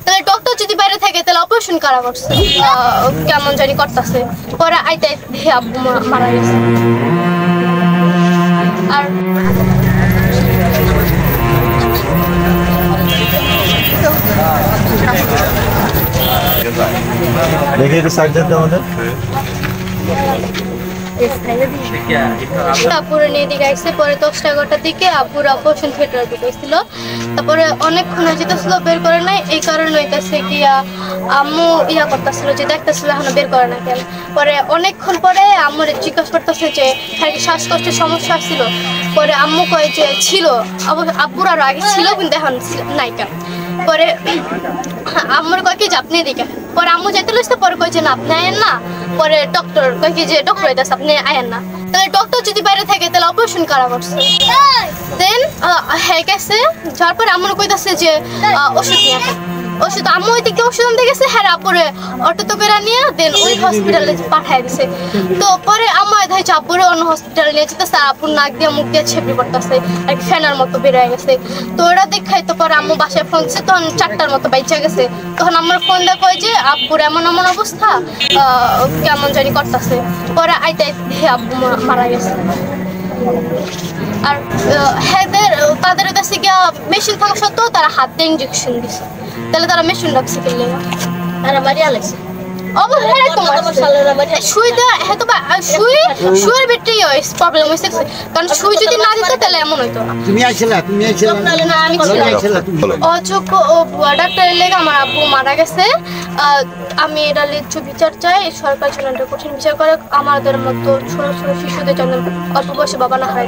তাহলে ডক্টর যদি বাইরে থাকে তাহলে অপারেশন কারা করছে কেমন জানি করতেছে পরে আইতে আব্বু মারা গেছে আর দেখে একটু সার্জারি আমাদের তারপরে নিয়ে দিকে আসছে পরে 10-11টার দিকে আব্বুর অপারেশন থিয়েটারে ঢুকেছিল তারপরে অনেকক্ষণ যেতেছিল বের করে নাই এই কারণে হইতেছে গিয়া আম্মু করতেছিল যে দেখতেছিল এখনো বের করে না কেন পরে অনেকক্ষণ পরে আম্মুর জিজ্ঞাসা করতেছে যে আর কি শ্বাসকষ্টের সমস্যা ছিল পরে আম্মু কয় যে ছিল আব্বুর আরো আগে ছিল কিন্তু এখন নাই কেন পরে আম্মুর কয় কি যে আপনি এদিকে পরে আম্মু যাইতে লইছে পরে কয় যে না আপনি আয়েন না পরে ডক্টর কয় কি যে ডক্টর হইতাছে আপনি আয়েন না তাহলে ডক্টর যদি বাইরে থাকে তাহলে অপারেশন কারা করছে দেন হ্যাঁ গেছে যাওয়ার পরে আম্মুর কইতাছে যে ওষুধ নিয়ে ওষুধ আম্মু ওই দিকে ওষুধ আনতে গেছে হ্যাঁ পরে অটোতে করে নিয়ে দেন ওই হসপিটালে পাঠাই দিছে তো পরে আম্মু ধরেছে আব্বুরে অন্য হসপিটালে নিয়ে যেতেছে আব্বুর নাক দিয়ে মুখ দিয়ে ছেপড়ি পড়তেছে আর কি ফ্যানের মতো বেরিয়ে গেছে তো ওরা দেখাই তো পরে আম্মু বাসায় ফোন দিচ্ছে তখন 4টার মতো বাইচা গেছে তখন আমার ফোন দিয়ে কয় যে আব্বুর এমন এমন অবস্থা কেমন জানি করতেছে পরে আইতে আব্বু মারা গেছে আর তাদের কাছে গিয়া মেশিন থাকা সত্ত্বেও তারা হাত দিয়ে ইঞ্জেকশন দিছে তাহলে তারা মেশিন রাখছে কিনলে আর মারিয়া লাগছে অবশ্যই তোমার সুই দেওয়া হয়তো সুইয়ের ভিতরেই প্রবলেম হয়েছে কারণ সুই যদি না দিত তাহলে এমন হইতো না তুমি আইছিলা না আমি অযোগ্য ও ডাক্তারের লেগে আমার আব্বু মারা গেছে আমি এটা ন্যায্য বিচার চাই সরকার যেন এটা কঠিন বিচার করে আমাদের মতো ছোট ছোট শিশুদের জন্য অল্প বয়সে বাবা না হারাই